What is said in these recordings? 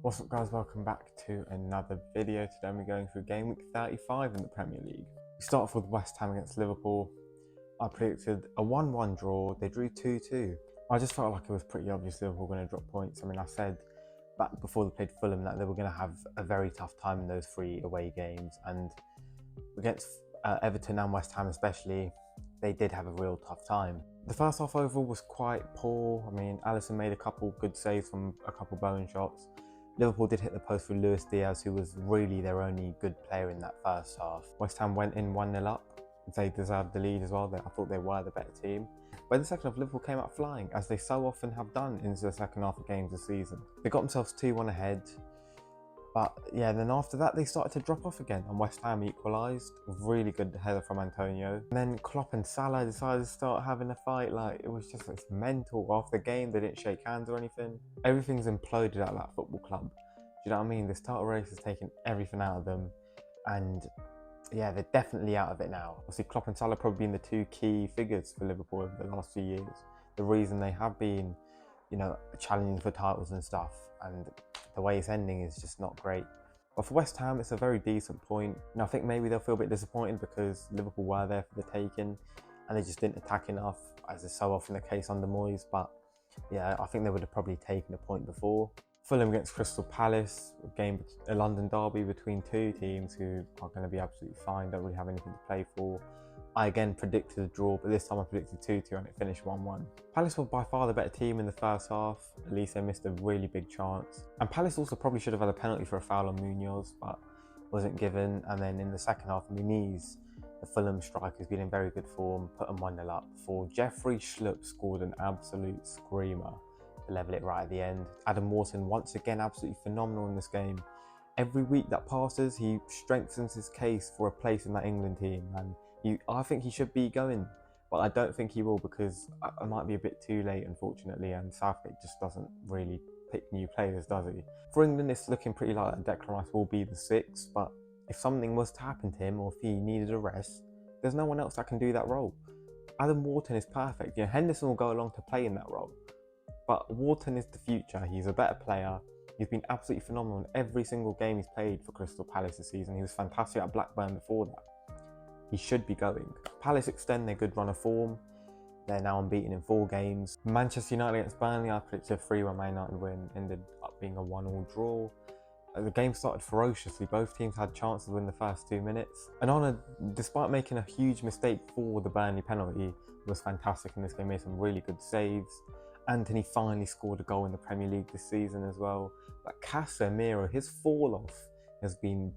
What's up guys, welcome back to another video. Today we're going through game week 35 in the Premier League. We start off with West Ham against Liverpool. I predicted a 1-1 draw, they drew 2-2. I just felt like it was pretty obvious Liverpool were going to drop points. I mean, I said back before they played Fulham that they were going to have a very tough time in those 3 away games, and against Everton and West Ham especially, they did have a real tough time. The first half overall was quite poor. I mean, Alisson made a couple good saves from a couple Bowen shots. Liverpool did hit the post with Luis Diaz, who was really their only good player in that first half. West Ham went in 1-0 up. They deserved the lead as well. I thought they were the better team. But in the second half, Liverpool came out flying, as they so often have done into the second half of games this season. They got themselves 2-1 ahead. But yeah, then after that, they started to drop off again, and West Ham equalised. Really good header from Antonio. And then Klopp and Salah decided to start having a fight. Like, it was just it's mental. After the game, they didn't shake hands or anything. Everything's imploded at that football club. Do you know what I mean? This title race has taken everything out of them. And yeah, they're definitely out of it now. Obviously, Klopp and Salah probably been the two key figures for Liverpool over the last few years. The reason they have been, challenging for titles and stuff. And the way it's ending is just not great. But for West Ham, it's a very decent point. And I think maybe they'll feel a bit disappointed because Liverpool were there for the taking and they just didn't attack enough, as is so often the case under Moyes. But yeah, I think they would have probably taken a point before. Fulham against Crystal Palace, a London derby between two teams who are going to be absolutely fine, don't really have anything to play for. I again predicted a draw, but this time I predicted 2-2 and it finished 1-1. Palace were by far the better team in the first half. At least they missed a really big chance. And Palace also probably should have had a penalty for a foul on Munoz, but wasn't given. And then in the second half, Muniz, the Fulham striker, has been in very good form, put them 1-0 up before Jeffrey Schlupp scored an absolute screamer to level it right at the end. Adam Wharton, once again, absolutely phenomenal in this game. Every week that passes, he strengthens his case for a place in that England team, and I think he should be going, but I don't think he will because I might be a bit too late, unfortunately, and Southgate just doesn't really pick new players, does he? For England, it's looking pretty like that Declan Rice will be the 6th, but if something was to happen to him or if he needed a rest, there's no one else that can do that role. Adam Wharton is perfect. Henderson will go along to play in that role, but Wharton is the future. He's a better player. He's been absolutely phenomenal in every single game he's played for Crystal Palace this season. He was fantastic at Blackburn before that. He should be going. Palace extend their good run of form. They're now unbeaten in 4 games. Manchester United against Burnley, I predicted a 3-1 Man United win, ended up being a 1-1 draw. The game started ferociously. Both teams had chances to win the first 2 minutes. And despite making a huge mistake for the Burnley penalty, was fantastic in this game, made some really good saves. Anthony finally scored a goal in the Premier League this season as well. But Casemiro, his fall off has been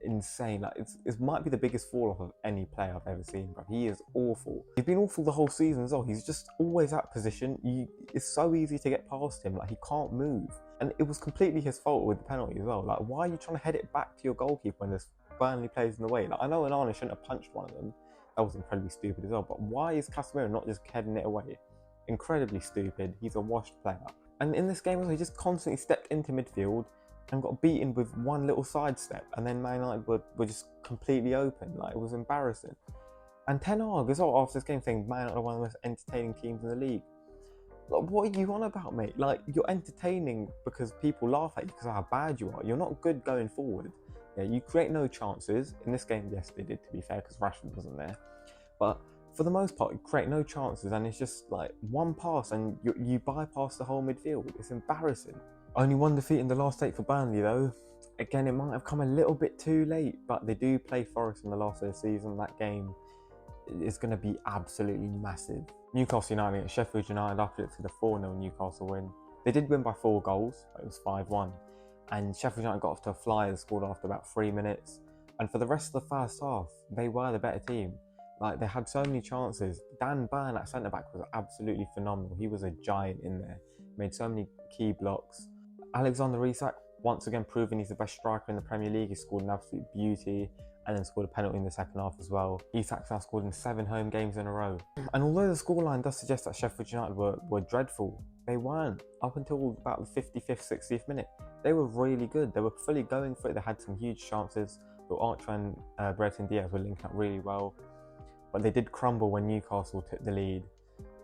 insane. Like it might be the biggest fall off of any player I've ever seen, bro. He is awful. He's been awful the whole season as well. He's just always out of position. It's so easy to get past him. Like, he can't move. And it was completely his fault with the penalty as well. Like, why are you trying to head it back to your goalkeeper when there's Burnley players in the way? Like, I know Onana shouldn't have punched one of them. That was incredibly stupid as well. But why is Casemiro not just heading it away? Incredibly stupid. He's a washed player. And in this game as well, he just constantly stepped into midfield and got beaten with one little sidestep, and then Man United were just completely open. Like, it was embarrassing. And Ten Hag as well, after this game, saying Man United are one of the most entertaining teams in the league. Like, what are you on about, mate? Like, you're entertaining because people laugh at you because of how bad you are. You're not good going forward. Yeah, you create no chances. In this game, yes, they did, to be fair, because Rashford wasn't there. But for the most part, you create no chances, and it's just like one pass and you bypass the whole midfield. It's embarrassing. Only one defeat in the last 8 for Burnley though. Again, it might have come a little bit too late, but they do play Forest in the last of the season. That game is going to be absolutely massive. Newcastle United against Sheffield United, I predicted a 4-0 Newcastle win. They did win by 4 goals, it was 5-1. And Sheffield United got off to a flyer, scored after about 3 minutes. And for the rest of the first half, they were the better team. Like, they had so many chances. Dan Burn at centre-back was absolutely phenomenal. He was a giant in there. Made so many key blocks. Alexander Isak, once again proving he's the best striker in the Premier League. He scored an absolute beauty and then scored a penalty in the second half as well. Isak's now scored in 7 home games in a row. And although the scoreline does suggest that Sheffield United were dreadful, they weren't. Up until about the 55th, 60th minute, they were really good. They were fully going for it. They had some huge chances. But Archer and Brereton Diaz were linking up really well. But they did crumble when Newcastle took the lead.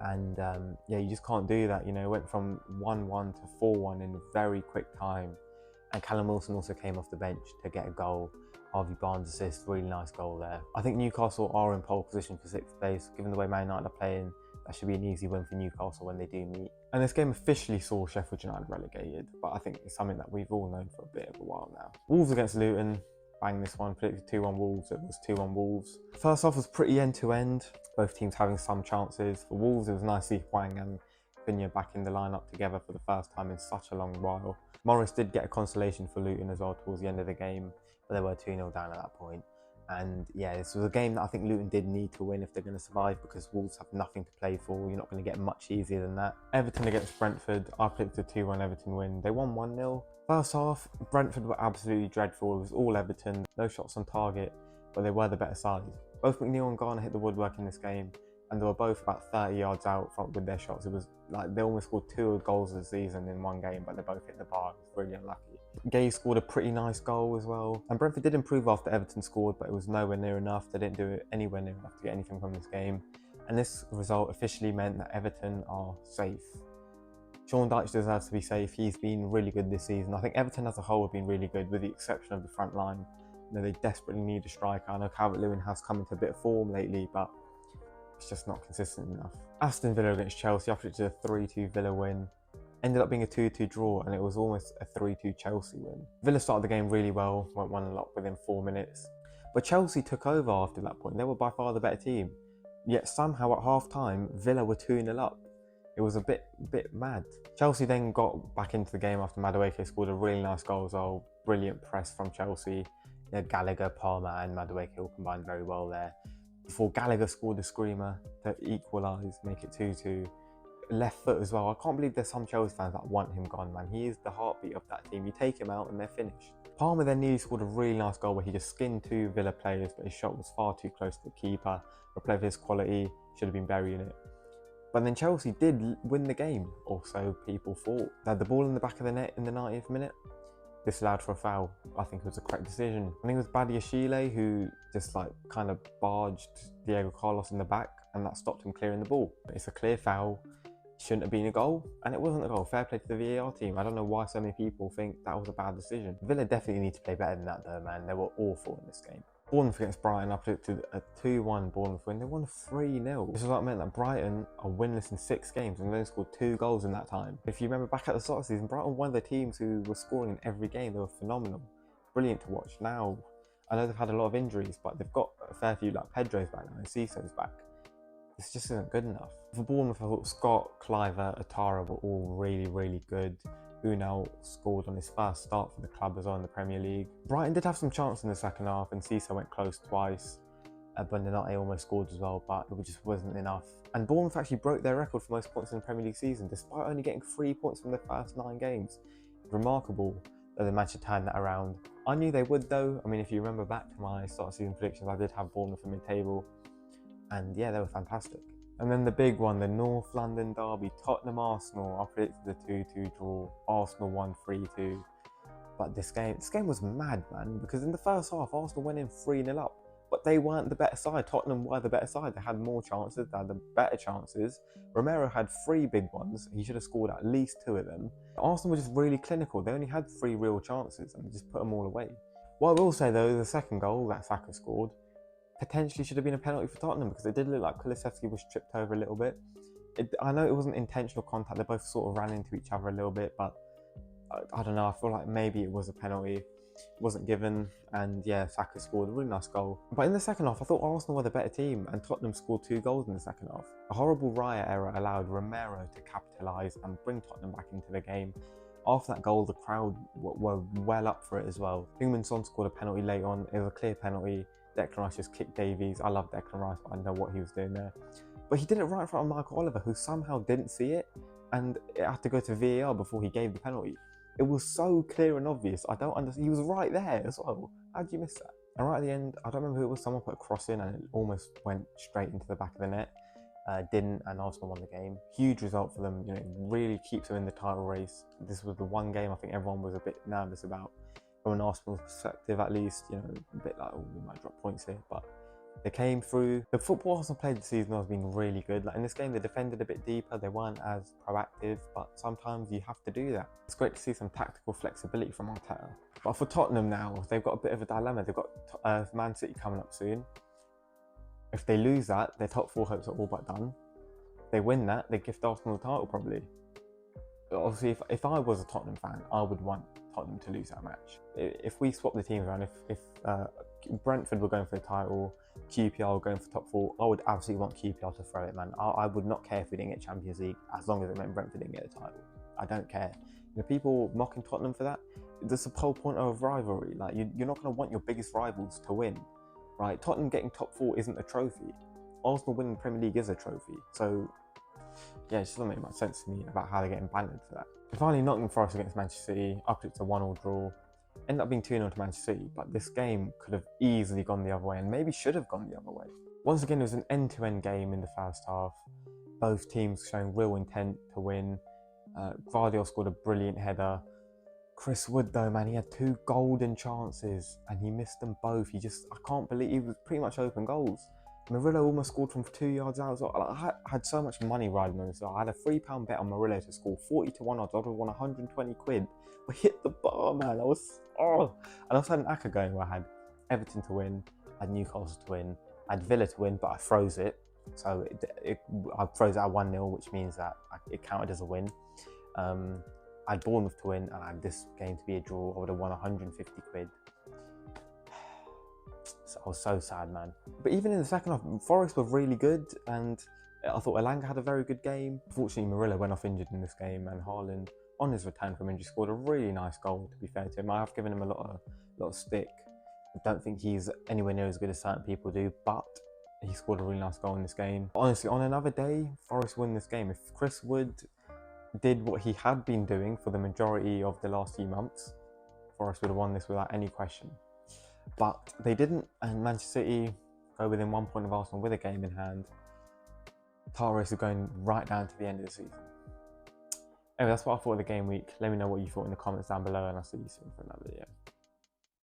And yeah, you just can't do that. It went from 1-1 to 4-1 in a very quick time. And Callum Wilson also came off the bench to get a goal. Harvey Barnes assist, really nice goal there. I think Newcastle are in pole position for 6th place. Given the way Man United are playing, that should be an easy win for Newcastle when they do meet. And this game officially saw Sheffield United relegated, but I think it's something that we've all known for a bit of a while now. Wolves against Luton. Bang this one, predicted 2-1 Wolves, it was 2-1 Wolves. First half was pretty end-to-end, both teams having some chances. For Wolves, it was nice to see Hwang and Cunha back in the lineup together for the first time in such a long while. Morris did get a consolation for Luton as well towards the end of the game, but they were 2-0 down at that point. And yeah, this was a game that I think Luton did need to win if they're going to survive, because Wolves have nothing to play for. You're not going to get much easier than that. Everton against Brentford, I predicted a 2-1 Everton win. They won 1-0. First half, Brentford were absolutely dreadful. It was all Everton, no shots on target, but they were the better side. Both McNeil and Garner hit the woodwork in this game, and they were both about 30 yards out front with their shots. It was like they almost scored 2 goals of the season in one game, but they both hit the bar. It was really unlucky. Gay scored a pretty nice goal as well. And Brentford did improve after Everton scored, but it was nowhere near enough. They didn't do it anywhere near enough to get anything from this game. And this result officially meant that Everton are safe. Sean Dyche deserves to be safe. He's been really good this season. I think Everton as a whole have been really good, with the exception of the front line. You know, they desperately need a striker. I know Calvert-Lewin has come into a bit of form lately, but it's just not consistent enough. Aston Villa against Chelsea, I predicted a 3-2 Villa win. Ended up being a 2-2 draw, and it was almost a 3-2 Chelsea win. Villa started the game really well, went 1-0 up within 4 minutes. But Chelsea took over after that point. They were by far the better team. Yet somehow at half-time, Villa were 2-0 up. It was a bit mad. Chelsea then got back into the game after Madueke scored a really nice goal as well. Brilliant press from Chelsea. You know, Gallagher, Palmer and Madueke all combined very well there. Before Gallagher scored a screamer to equalise, make it 2-2. Left foot as well. I can't believe there's some Chelsea fans that want him gone, man. He is the heartbeat of that team. You take him out and they're finished. Palmer then nearly scored a really nice goal where he just skinned 2 Villa players, but his shot was far too close to the keeper. A player of his quality should have been burying it. But then Chelsea did win the game, or so people thought. They had the ball in the back of the net in the 90th minute. This allowed for a foul. I think it was a correct decision. I think it was Badiashile who just kind of barged Diego Carlos in the back, and that stopped him clearing the ball. But it's a clear foul. Shouldn't have been a goal, and it wasn't a goal. Fair play to the VAR team. I don't know why so many people think that was a bad decision. Villa definitely need to play better than that though, man. They were awful in this game. Bournemouth against Brighton, I predicted a 2-1 Bournemouth win. They won 3-0. This is what meant that Brighton are winless in 6 games and they only scored 2 goals in that time. If you remember back at the start of the season, Brighton were one of the teams who were scoring in every game. They were phenomenal. Brilliant to watch. Now, I know they've had a lot of injuries, but they've got a fair few, like Pedro's back now and Cisso's back. This just isn't good enough. For Bournemouth, I thought Scott, Cliver, Atara were all really good. Unal scored on his first start for the club as well in the Premier League. Brighton did have some chance in the second half, and Ciso went close twice. Bendonate almost scored as well, but it just wasn't enough. And Bournemouth actually broke their record for most points in the Premier League season, despite only getting 3 points from their first 9 games. Remarkable that they managed to turn that around. I knew they would though. I mean, if you remember back to my start of season predictions, I did have Bournemouth in mid-table. And yeah, they were fantastic. And then the big one, the North London derby, Tottenham-Arsenal. I predicted a 2-2 draw. Arsenal won 3-2. But this game was mad, man, because in the first half, Arsenal went in 3-0 up. But they weren't the better side. Tottenham were the better side. They had more chances. They had the better chances. Romero had 3 big ones. He should have scored at least 2 of them. Arsenal were just really clinical. They only had 3 real chances and just put them all away. What I will say, though, the second goal that Saka scored potentially should have been a penalty for Tottenham, because it did look like Kulusevski was tripped over a little bit. I know it wasn't intentional contact, they both sort of ran into each other a little bit, but I don't know, I feel like maybe it was a penalty. It wasn't given, and yeah, Saka scored a really nice goal. But in the second half, I thought Arsenal were the better team, and Tottenham scored 2 goals in the second half. A horrible Raya error allowed Romero to capitalise and bring Tottenham back into the game. After that goal, the crowd were well up for it as well. Heung-min Son scored a penalty late on. It was a clear penalty. Declan Rice just kicked Davies. I love Declan Rice, but I don't know what he was doing there. But he did it right in front of Michael Oliver, who somehow didn't see it, and it had to go to VAR before he gave the penalty. It was so clear and obvious. I don't understand. He was right there as well. How did you miss that? And right at the end, I don't remember who it was. Someone put a cross in, and it almost went straight into the back of the net. Didn't, and Arsenal won the game. Huge result for them. You know, it really keeps them in the title race. This was the one game I think everyone was a bit nervous about. From an Arsenal perspective, at least, you know, a bit like, oh, we might drop points here, but They came through. The football Arsenal played this season has been really good. Like in this game, they defended a bit deeper. They weren't as proactive, but sometimes you have to do that. It's great to see some tactical flexibility from Arteta. But for Tottenham now, they've got a bit of a dilemma. They've got Man City coming up soon. If they lose that, their top 4 hopes are all but done. If they win that, they gift Arsenal the title probably. Obviously, if I was a Tottenham fan, I would want Tottenham to lose that match. If we swap the teams around, if Brentford were going for the title, QPR were going for top 4, I would absolutely want QPR to throw it, man. I would not care if we didn't get Champions League, as long as it meant Brentford didn't get the title. I don't care. You know, people mocking Tottenham for that, that's the whole point of rivalry. Like, you're not going to want your biggest rivals to win, right? Tottenham getting top 4 isn't a trophy. Arsenal winning the Premier League is a trophy. So, yeah, it just doesn't make much sense to me about how they're getting bantered for that. And finally, Nottingham Forest against Manchester City, up it's a 1-1 draw. Ended up being 2-0 to Manchester City, but this game could have easily gone the other way and maybe should have gone the other way. Once again, it was an end-to-end game in the first half. Both teams showing real intent to win. Guardiola scored a brilliant header. Chris Wood, though, man, he had 2 golden chances and he missed them both. I can't believe he was pretty much open goals. Murillo almost scored from 2 yards out. So I had so much money riding on this. So I had a £3 bet on Murillo to score 40 to 1 odds. I would have won 120 quid. We hit the bar, man. And I also had an ACCA going where I had Everton to win, I had Newcastle to win, I had Villa to win, but I froze it. So I froze it at 1-0, which means that it counted as a win. I had Bournemouth to win, and I had this game to be a draw. I would have won 150 quid. So I was so sad, man. But even in the second half, Forest were really good, and I thought Elanga had a very good game. Fortunately, Murillo went off injured in this game, and Haaland, on his return from injury, scored a really nice goal, to be fair to him. I have given him a lot of stick. I don't think he's anywhere near as good as certain people do, but he scored a really nice goal in this game. Honestly, on another day, Forest win this game. If Chris Wood did what he had been doing for the majority of the last few months, Forest would have won this without any question. But they didn't, and Manchester City go within 1 point of Arsenal with a game in hand. Title race is going right down to the end of the season. Anyway, that's what I thought of the game week. Let me know what you thought in the comments down below, and I'll see you soon for another video.